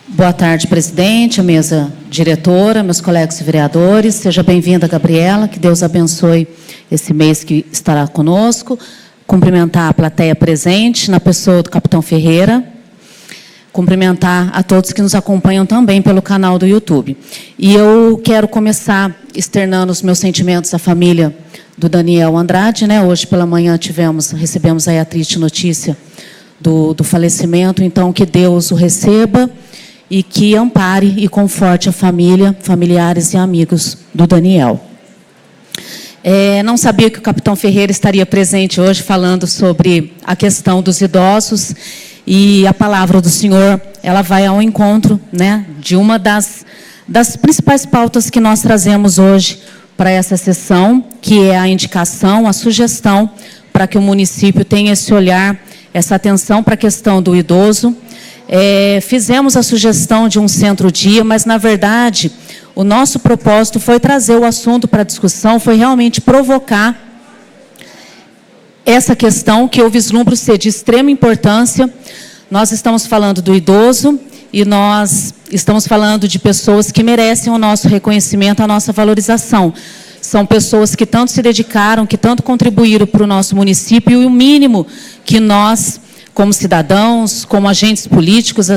Boa tarde, presidente, a mesa diretora, meus colegas vereadores. Seja bem-vinda, Gabriela, que Deus abençoe esse mês que estará conosco. Cumprimentar a plateia presente, na pessoa do capitão Ferreira. Cumprimentar a todos que nos acompanham também pelo canal do YouTube. E eu quero começar externando os meus sentimentos à família do Daniel Andrade, né? Hoje pela manhã recebemos aí a triste notícia do falecimento, então que Deus o receba e que ampare e conforte a família, familiares e amigos do Daniel. Não sabia que o capitão Ferreira estaria presente hoje falando sobre a questão dos idosos, e a palavra do senhor, ela vai ao encontro, né, de uma das principais pautas que nós trazemos hoje para essa sessão, que é a indicação, a sugestão para que o município tenha esse olhar, essa atenção para a questão do idoso. Fizemos a sugestão de um centro-dia, mas, na verdade, o nosso propósito foi trazer o assunto para a discussão, foi realmente provocar essa questão que eu vislumbro ser de extrema importância. Nós estamos falando do idoso e nós estamos falando de pessoas que merecem o nosso reconhecimento, a nossa valorização. São pessoas que tanto se dedicaram, que tanto contribuíram para o nosso município, e o mínimo que nós, como cidadãos, como agentes políticos,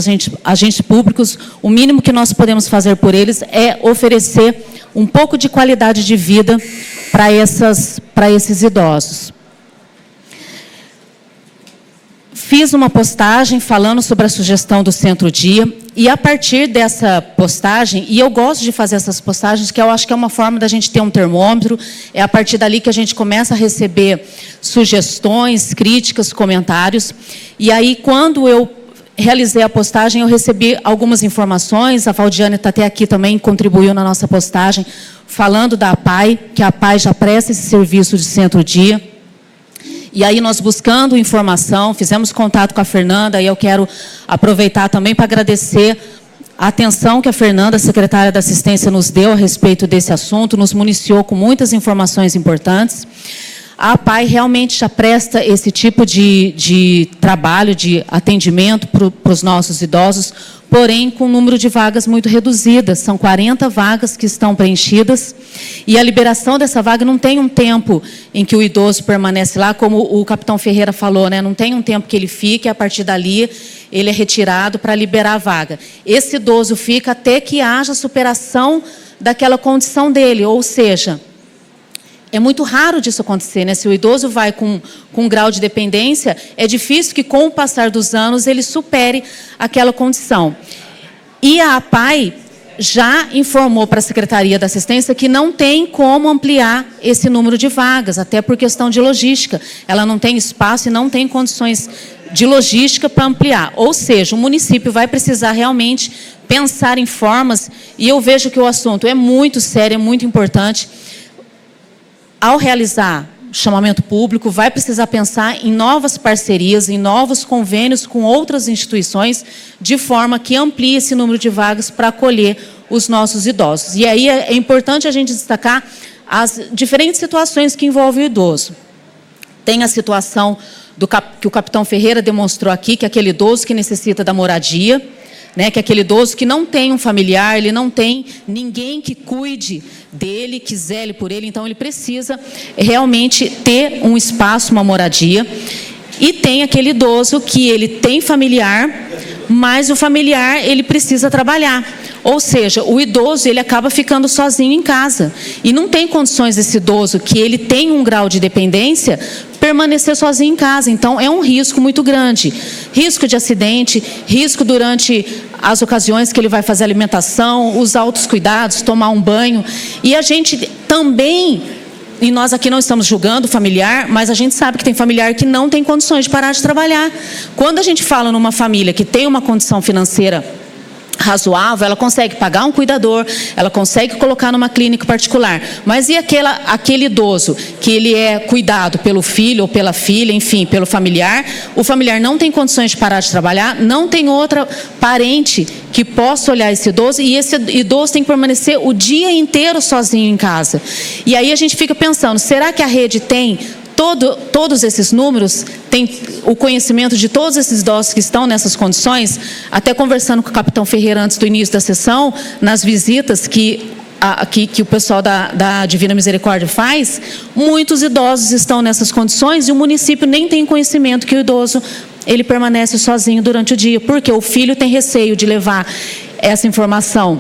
agentes públicos, o mínimo que nós podemos fazer por eles é oferecer um pouco de qualidade de vida para esses idosos. Fiz uma postagem falando sobre a sugestão do centro-dia, e a partir dessa postagem, e eu gosto de fazer essas postagens, que eu acho que é uma forma da gente ter um termômetro, é a partir dali que a gente começa a receber sugestões, críticas, comentários. E aí, quando eu realizei a postagem, eu recebi algumas informações, a Valdiane está até aqui também, contribuiu na nossa postagem, falando da APAI, que a APAI já presta esse serviço de centro-dia. E aí, nós buscando informação, fizemos contato com a Fernanda, e eu quero aproveitar também para agradecer a atenção que a Fernanda, secretária da Assistência, nos deu a respeito desse assunto, nos municiou com muitas informações importantes. A APAI realmente já presta esse tipo de trabalho, de atendimento para os nossos idosos, porém com um número de vagas muito reduzidas. São 40 vagas que estão preenchidas, e a liberação dessa vaga não tem um tempo em que o idoso permanece lá, como o capitão Ferreira falou, né? Não tem um tempo que ele fique, a partir dali ele é retirado para liberar a vaga. Esse idoso fica até que haja superação daquela condição dele, ou seja, é muito raro disso acontecer, né? Se o idoso vai com um grau de dependência, é difícil que, com o passar dos anos, ele supere aquela condição. E a APAI já informou para a Secretaria da Assistência que não tem como ampliar esse número de vagas, até por questão de logística. Ela não tem espaço e não tem condições de logística para ampliar. Ou seja, o município vai precisar realmente pensar em formas, e eu vejo que o assunto é muito sério, é muito importante. Ao realizar chamamento público, vai precisar pensar em novas parcerias, em novos convênios com outras instituições, de forma que amplie esse número de vagas para acolher os nossos idosos. E aí é importante a gente destacar as diferentes situações que envolvem o idoso. Tem a situação que o capitão Ferreira demonstrou aqui, que é aquele idoso que necessita da moradia, né, que é aquele idoso que não tem um familiar, ele não tem ninguém que cuide dele, que zele por ele, então ele precisa realmente ter um espaço, uma moradia. E tem aquele idoso que ele tem familiar, mas o familiar ele precisa trabalhar. Ou seja, o idoso ele acaba ficando sozinho em casa. E não tem condições esse idoso, que ele tem um grau de dependência, permanecer sozinho em casa. Então, é um risco muito grande. Risco de acidente, risco durante as ocasiões que ele vai fazer alimentação, os altos cuidados, tomar um banho. E a gente também, e nós aqui não estamos julgando familiar, mas a gente sabe que tem familiar que não tem condições de parar de trabalhar. Quando a gente fala numa família que tem uma condição financeira razoável, ela consegue pagar um cuidador, ela consegue colocar numa clínica particular. Mas e aquele idoso que ele é cuidado pelo filho ou pela filha, enfim, pelo familiar, o familiar não tem condições de parar de trabalhar, não tem outra parente que possa olhar esse idoso, e esse idoso tem que permanecer o dia inteiro sozinho em casa. E aí a gente fica pensando, será que a rede tem todos esses números, tem o conhecimento de todos esses idosos que estão nessas condições, até conversando com o capitão Ferreira antes do início da sessão, nas visitas que o pessoal da Divina Misericórdia faz, muitos idosos estão nessas condições e o município nem tem conhecimento que o idoso ele permanece sozinho durante o dia, porque o filho tem receio de levar essa informação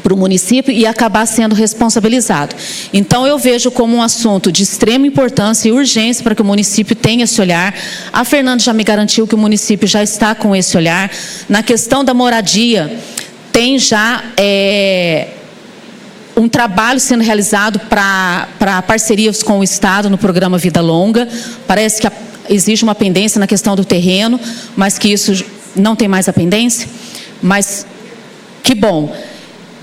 para o município e acabar sendo responsabilizado. Então, eu vejo como um assunto de extrema importância e urgência para que o município tenha esse olhar. A Fernanda já me garantiu que o município já está com esse olhar. Na questão da moradia, tem já um trabalho sendo realizado para parcerias com o Estado no programa Vida Longa. Parece que existe uma pendência na questão do terreno, mas que isso não tem mais a pendência. Mas que bom.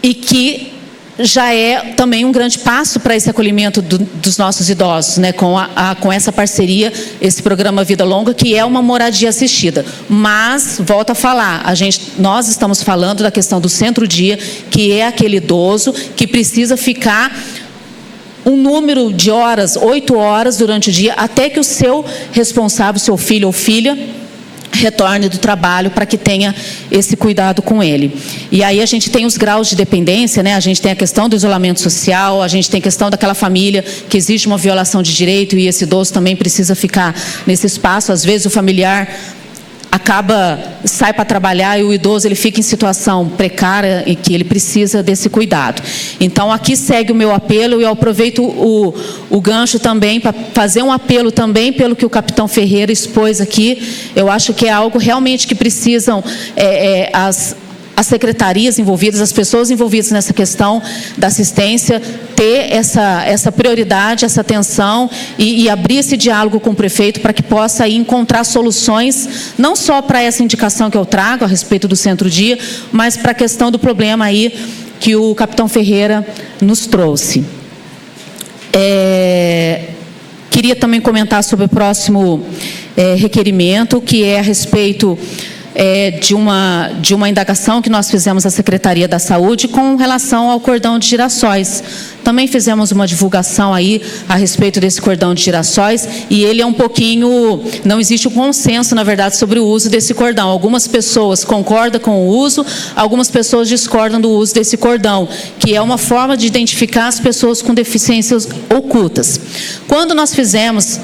E que já é também um grande passo para esse acolhimento dos nossos idosos, né? Com essa parceria, esse programa Vida Longa, que é uma moradia assistida. Mas, volto a falar, nós estamos falando da questão do centro-dia, que é aquele idoso que precisa ficar um número de horas, 8 horas durante o dia, até que o seu responsável, seu filho ou filha, retorne do trabalho para que tenha esse cuidado com ele. E aí a gente tem os graus de dependência, né? A gente tem a questão do isolamento social, a gente tem a questão daquela família que existe uma violação de direito e esse idoso também precisa ficar nesse espaço. Às vezes o familiar sai para trabalhar e o idoso ele fica em situação precária e que ele precisa desse cuidado. Então, aqui segue o meu apelo e eu aproveito o gancho também para fazer um apelo também pelo que o capitão Ferreira expôs aqui. Eu acho que é algo realmente que precisam as secretarias envolvidas, as pessoas envolvidas nessa questão da assistência, ter essa prioridade, essa atenção e abrir esse diálogo com o prefeito para que possa aí encontrar soluções, não só para essa indicação que eu trago a respeito do centro-dia, mas para a questão do problema aí que o capitão Ferreira nos trouxe. Queria também comentar sobre o próximo requerimento, que é a respeito de uma indagação que nós fizemos à Secretaria da Saúde com relação ao cordão de girassóis. Também fizemos uma divulgação aí a respeito desse cordão de girassóis e ele é um pouquinho... Não existe um consenso, na verdade, sobre o uso desse cordão. Algumas pessoas concordam com o uso, algumas pessoas discordam do uso desse cordão, que é uma forma de identificar as pessoas com deficiências ocultas. Quando nós fizemos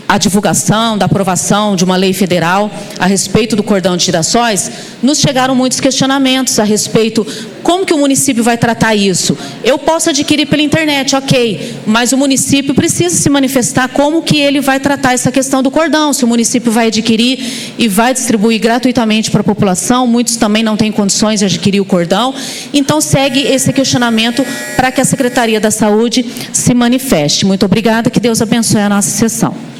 a divulgação da aprovação de uma lei federal a respeito do cordão de girassóis, nos chegaram muitos questionamentos a respeito como que o município vai tratar isso. Eu posso adquirir pela internet, ok, mas o município precisa se manifestar como que ele vai tratar essa questão do cordão, se o município vai adquirir e vai distribuir gratuitamente para a população, muitos também não têm condições de adquirir o cordão, então segue esse questionamento para que a Secretaria da Saúde se manifeste. Muito obrigada, que Deus abençoe a nossa sessão.